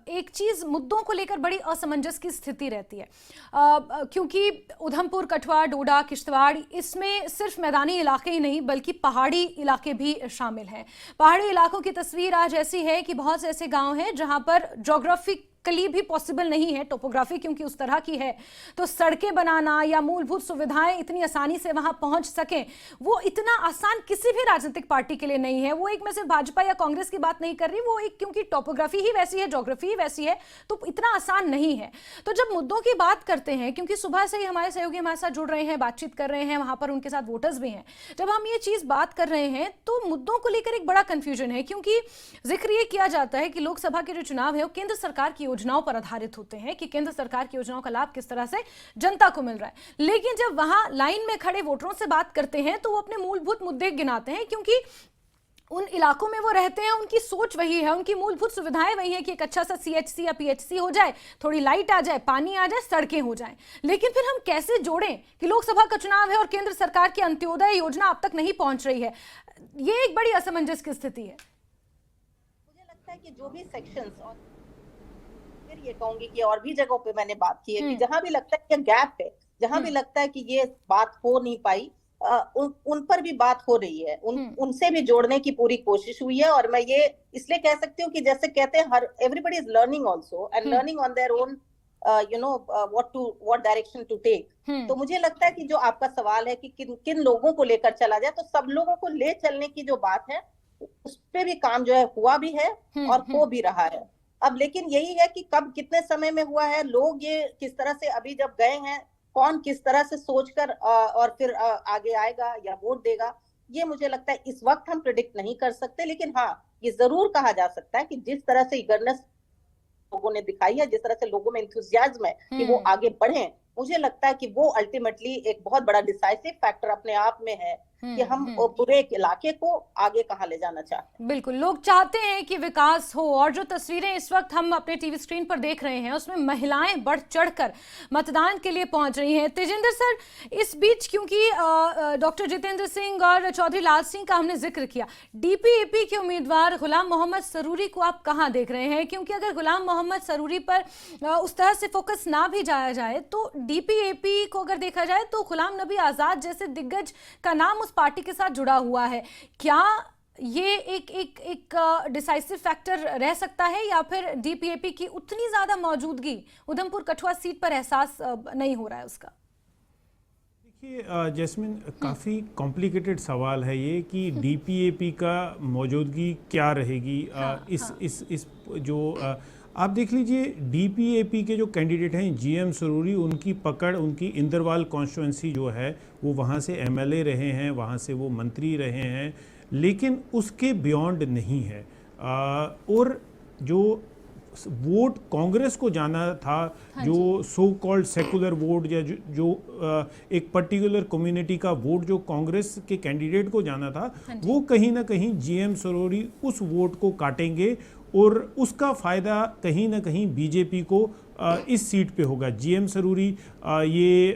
एक चीज मुद्दों को लेकर बड़ी असमंजस की स्थिति रहती है, क्योंकि उधमपुर, कठुआ, डोडा, किश्तवाड़, इसमें सिर्फ मैदानी इलाके ही नहीं बल्कि पहाड़ी इलाके भी शामिल हैं। पहाड़ी इलाकों की तस्वीर आज ऐसी है कि बहुत से ऐसे गांव हैं जहां पर ज्योग्राफिकली भी पॉसिबल नहीं है, टोपोग्राफी क्योंकि उस तरह की है, तो सड़कें बनाना या मूलभूत सुविधाएं इतनी आसानी से वहां पहुंच सकें, वो इतना आसान किसी भी राजनीतिक पार्टी के लिए नहीं है। वो एक, मैं सिर्फ भाजपा या कांग्रेस की बात नहीं कर रही, वो एक, क्योंकि टोपोग्राफी ही वैसी है, ज्योग्राफी ही वैसी है, तो इतना आसान नहीं है। तो जब मुद्दों की बात करते हैं, क्योंकि सुबह से ही हमारे सहयोगी हमारे साथ जुड़ रहे हैं, बातचीत कर रहे हैं, वहां पर उनके साथ वोटर्स भी हैं, जब हम ये चीज बात कर रहे हैं तो मुद्दों को लेकर एक बड़ा कंफ्यूजन है, क्योंकि जिक्र ये किया जाता है कि लोकसभा के जो चुनाव है वो केंद्र सरकार की योजनाओं पर आधारित होते हैं, कि केंद्र सरकार की योजनाओं का लाभ किस तरह से जनता को मिल रहा है। लेकिन जब वहां लाइन में खड़े वोटरों से बात करते हैं तो वो अपने मूलभूत मुद्दे गिनाते हैं, क्योंकि उन इलाकों में वो रहते हैं, उनकी सोच वही है, उनकी मूलभूत सुविधाएं वही है कि एक अच्छा सा CHC या PHC हो जाए, थोड़ी लाइट आ जाए, पानी आ जाए, सड़कें हो जाएं। लेकिन फिर हम कैसे जोड़ें कि लोकसभा का चुनाव है और केंद्र सरकार की अंत्योदय योजना अब तक नहीं पहुंच रही है? ये एक बड़ी असमंजस की स्थिति है। मुझे लगता है कि जो भी सेक्शंस, और फिर ये कहूंगी कि और भी जगहों पे मैंने बात की है कि जहां भी लगता है कि गैप है, जहां भी लगता है कि ये बात हो नहीं पाई, उन पर भी बात हो रही है, उनसे भी जोड़ने की पूरी कोशिश हुई है। और मैं ये इसलिए कह सकती हूँ कि जैसे कहते हैं हर everybody is learning also and learning on their own what direction to take. तो मुझे लगता है कि जो आपका सवाल है कि किन किन लोगों को लेकर चला जाए, तो सब लोगों को ले चलने की जो बात है उस पे भी काम जो है हुआ भी है और हो भी रहा है। अब लेकिन यही है कि कब कितने समय में हुआ है, लोग ये किस तरह से अभी जब गए हैं, कौन किस तरह से सोचकर और फिर आगे आएगा या वोट देगा, ये मुझे लगता है इस वक्त हम प्रिडिक्ट नहीं कर सकते। लेकिन हाँ, ये जरूर कहा जा सकता है कि जिस तरह से ईगरनेस लोगों ने दिखाई है, जिस तरह से लोगों में इंथुजियाज्म है कि वो आगे बढ़े, मुझे लगता है कि वो अल्टीमेटली एक बहुत बड़ा डिसाइसिव फैक्टर अपने आप में है कि हम पूरे एक इलाके को आगे कहाँ ले जाना चाहते हैं। बिल्कुल, लोग चाहते हैं कि विकास हो, और जो तस्वीरें इस वक्त हम अपने टीवी स्क्रीन पर देख रहे हैं उसमें महिलाएं बढ़ चढ़कर मतदान के लिए पहुंच रही हैं। तेजिंदर सर, इस बीच क्योंकि डॉक्टर जितेंद्र सिंह और चौधरी लाल सिंह का हमने जिक्र किया, डीपीएपी के उम्मीदवार गुलाम मोहम्मद सरूरी को आप कहाँ देख रहे हैं? क्योंकि अगर गुलाम मोहम्मद सरूरी पर उस तरह से फोकस ना भी जाया जाए तो डीपीएपी को अगर देखा जाए तो गुलाम नबी आजाद जैसे दिग्गज का नाम उस पार्टी के साथ जुड़ा हुआ है। क्या ये एक डिसाइसिव फैक्टर रह सकता है, या फिर डीपीएपी की उतनी ज्यादा मौजूदगी उधमपुर कठुआ सीट पर एहसास नहीं हो रहा है उसका? देखिए जैस्मिन, काफ़ी कॉम्प्लिकेटेड सवाल है ये कि डीपीएपी का मौजूदगी क्या रहेगी। इस जो आप देख लीजिए, डीपीएपी के जो कैंडिडेट हैं जीएम सरूरी, उनकी पकड़, उनकी इंदरवाल कॉन्स्टिट्यूंसी जो है वो वहाँ से एमएलए रहे हैं, वहाँ से वो मंत्री रहे हैं, लेकिन उसके बियॉन्ड नहीं है। और जो वोट कांग्रेस को जाना था, जो सो कॉल्ड सेकुलर वोट या जो एक पर्टिकुलर कम्युनिटी का वोट जो कांग्रेस के कैंडिडेट को जाना था, वो कहीं ना कहीं जीएम सरूरी उस वोट को काटेंगे और उसका फ़ायदा कहीं ना कहीं बीजेपी को इस सीट पे होगा। जीएम सरूरी ये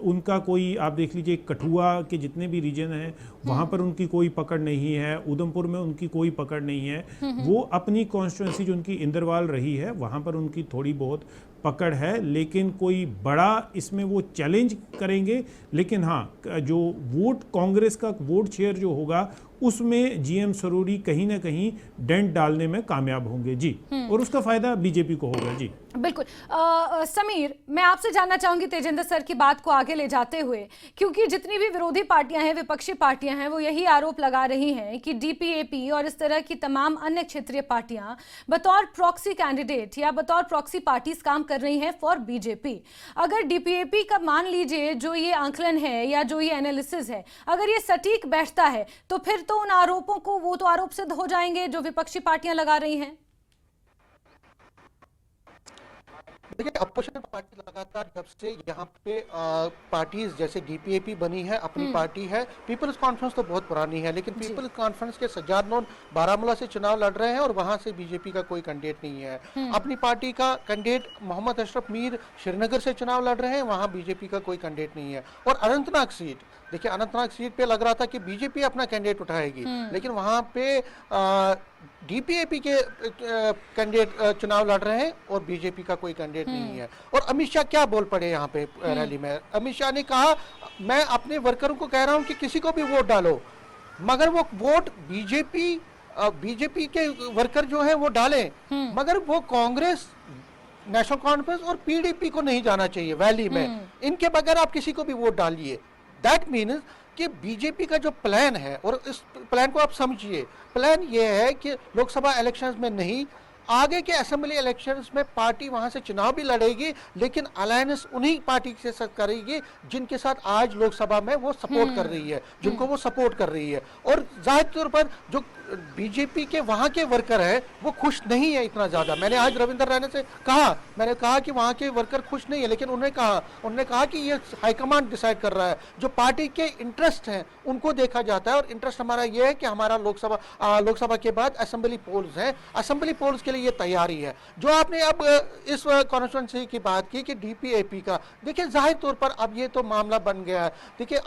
उनका कोई, आप देख लीजिए, कठुआ के जितने भी रीजन हैं वहाँ पर उनकी कोई पकड़ नहीं है, उधमपुर में उनकी कोई पकड़ नहीं है। वो अपनी कॉन्स्टिट्यूंसी जो उनकी इंदरवाल रही है वहाँ पर उनकी थोड़ी बहुत पकड़ है, लेकिन कोई बड़ा इसमें वो चैलेंज करेंगे। लेकिन हाँ, जो वोट कांग्रेस का वोट शेयर जो होगा उसमें जीएम सरूरी कहीं ना कहीं डेंट डालने में कामयाब होंगे जी, और उसका फायदा बीजेपी को होगा जी। बिल्कुल। समीर, मैं आपसे जानना चाहूंगी तेजिंदर सर की बात को आगे ले जाते हुए, क्योंकि जितनी भी विरोधी पार्टियां हैं, विपक्षी पार्टियां हैं, वो यही आरोप लगा रही हैं कि डीपीएपी और इस तरह की तमाम अन्य क्षेत्रीय पार्टियां बतौर प्रॉक्सी कैंडिडेट या बतौर प्रॉक्सी पार्टीज काम कर रही हैं फॉर बीजेपी। अगर डीपीएपी का मान लीजिए जो ये आंकलन है या जो ये एनालिसिस है, अगर ये सटीक बैठता है तो फिर तो उन आरोपों को, वो तो आरोप सिद्ध हो जाएंगे जो विपक्षी पार्टियां लगा रही हैं। देखिए, अपोजिशन पार्टी लगातार जब से यहाँ पे पार्टीज जैसे डीपीएपी बनी है, अपनी पार्टी है, पीपल्स कॉन्फ्रेंस तो बहुत पुरानी है, लेकिन पीपल्स कॉन्फ्रेंस के सज्जाद नून बारामूला से चुनाव लड़ रहे हैं और वहां से बीजेपी का कोई कैंडिडेट नहीं है। अपनी पार्टी का कैंडिडेट मोहम्मद अशरफ मीर श्रीनगर से चुनाव लड़ रहे हैं, वहां बीजेपी का कोई कैंडिडेट नहीं है। और अनंतनाग सीट, देखिए अनंतनाग सीट पे लग रहा था कि बीजेपी अपना कैंडिडेट उठाएगी, लेकिन वहां पे डीपीएपी के कैंडिडेट चुनाव लड़ रहे हैं और बीजेपी का कोई कैंडिडेट नहीं है। और अमित शाह क्या बोल पड़े यहाँ पे रैली में? अमित शाह ने कहा, मैं अपने वर्करों को कह रहा हूँ कि किसी को भी वोट डालो, मगर वो वोट बीजेपी के वर्कर जो है वो डालें, मगर वो कांग्रेस, नेशनल कॉन्फ्रेंस और पीडीपी को नहीं जाना चाहिए वैली में। इनके बगैर आप किसी को भी वोट डालिए। दैट मीन्स कि बीजेपी का जो प्लान है, और इस प्लान को आप समझिए, प्लान ये है कि लोकसभा इलेक्शंस में नहीं, आगे के असेंबली इलेक्शंस में पार्टी वहां से चुनाव भी लड़ेगी, लेकिन अलायंस उन्हीं पार्टी के साथ करेगी जिनके साथ आज लोकसभा में वो सपोर्ट कर रही है, जिनको वो सपोर्ट कर रही है। और जाहिर तौर पर जो बीजेपी के वहां के वर्कर है वो खुश नहीं है इतना ज्यादा। मैंने आज रविंदर रैना से कहा, मैंने कहा कि वहां के वर्कर खुश नहीं है, लेकिन उन्होंने कहा कि ये हाईकमांड डिसाइड कर रहा है। जो पार्टी के इंटरेस्ट हैं उनको देखा जाता है, और इंटरेस्ट हमारा ये है कि हमारा लोकसभा के बाद असेंबली पोल्स हैं, असेंबली पोल्स के लिए ये तैयारी है। जो आपने अब इस कॉन्स्टिट्यूंसी की बात की कि डीपीएपी का, देखिए जाहिर तौर पर अब ये तो मामला बन गया है। देखिए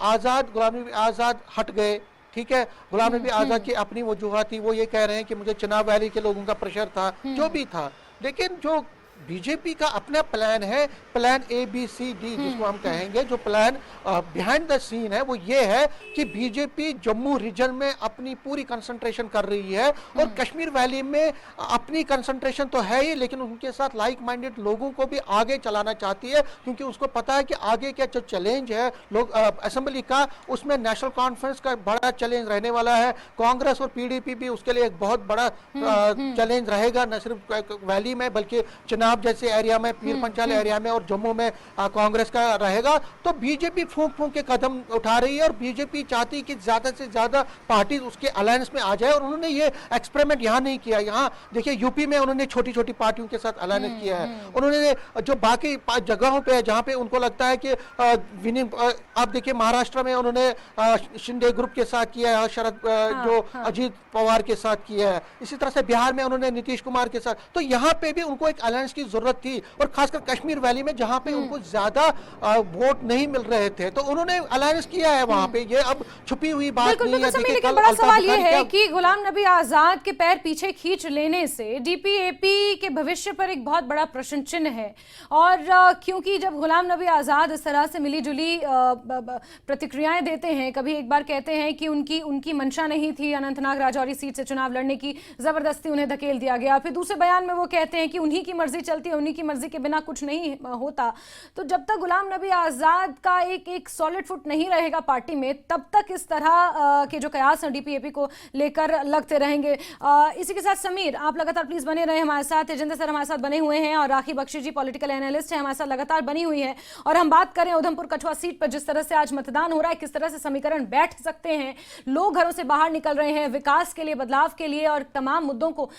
गुलाम नबी आजाद हट गए, ठीक है, गुलाम नबी आजाद की अपनी वजूहत थी, वो ये कह रहे हैं कि मुझे चुनाव वैली के लोगों का प्रेशर था, जो भी था, लेकिन जो बीजेपी का अपना प्लान है, प्लान ABCD जिसको हम कहेंगे, जो प्लान बिहाइंड द सीन है वो ये है कि बीजेपी जम्मू रीजन में अपनी पूरी कंसंट्रेशन कर रही है और कश्मीर वैली में अपनी कंसंट्रेशन तो है ही, लेकिन उनके साथ लाइक माइंडेड लोगों को भी आगे चलाना चाहती है, क्योंकि उसको पता है कि आगे क्या जो चैलेंज है लोग असेंबली का, उसमें नेशनल कॉन्फ्रेंस का बड़ा चैलेंज रहने वाला है। कांग्रेस और PDP भी उसके लिए एक बहुत बड़ा चैलेंज रहेगा, न सिर्फ वैली में बल्कि चुनाव जैसे एरिया में, पीर पंचाल एरिया में और जम्मू में कांग्रेस का रहेगा। तो बीजेपी फूंक फूंक के कदम उठा रही है और बीजेपी चाहती है कि ज्यादा से ज्यादा पार्टी उसके अलायंस में आ जाए, और उन्होंने ये एक्सपेरिमेंट यहाँ नहीं किया। यहाँ देखिए यूपी में उन्होंने छोटी छोटी पार्टियों के साथ अलायंस किया है, उन्होंने जो बाकी जगहों पे जहाँ पे उनको लगता है कि आप देखिए महाराष्ट्र में उन्होंने शिंदे ग्रुप के साथ किया है, जो अजीत पवार के साथ किया है, इसी तरह से बिहार में उन्होंने नीतीश कुमार के साथ। तो यहाँ पे भी उनको एक अलायंस की जरूरत थी, और खासकर कश्मीर वैली में जहाँ पे उनको ज्यादा वोट नहीं मिल रहे थे, तो उन्होंने अलायंस किया है वहाँ पे। ये अब छुपी हुई बात नहीं है। लेकिन बड़ा सवाल ये है कि गुलाम नबी आजाद के पैर पीछे खींच लेने से DPAP के भविष्य पर एक बहुत बड़ा प्रश्न चिन्ह है, और क्योंकि जब गुलाम नबी आजाद इस तरह से मिली जुली प्रतिक्रियाएं देते हैं, कभी एक बार कहते हैं कि उनकी मंशा नहीं थी अनंतनाग राजौरी सीट से चुनाव लड़ने की, जबरदस्ती उन्हें धकेल दिया गया, फिर दूसरे बयान में वो कहते हैं कि उन्हीं की मर्जी चलती है, उन्हीं की मर्जी के बिना कुछ नहीं होता। तो जब तक गुलाम नबी आजाद का एक सॉलिड फुट नहीं रहेगा पार्टी में, तब तक इस तरह के जो कयास हैं DPAP को लेकर लगते रहेंगे। इसी के साथ समीर, आप लगातार प्लीज बने रहे हमारे साथ। तेजिंदर सर हमारे साथ बने हुए हैं, और राखी बख्शी जी पॉलिटिकल एनालिस्ट है, हमारे साथ लगातार बनी हुई है। और हम बात करें उधमपुर कठुआ सीट पर जिस तरह से आज मतदान हो रहा है, किस तरह से समीकरण बैठ सकते हैं, लोग घरों से बाहर निकल रहे हैं विकास के लिए, बदलाव के लिए, और तमाम मुद्दों को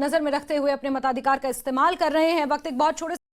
नजर में रखते हुए अपने मताधिकार का इस्तेमाल कर रहे हैं। वक्त एक बहुत छोटे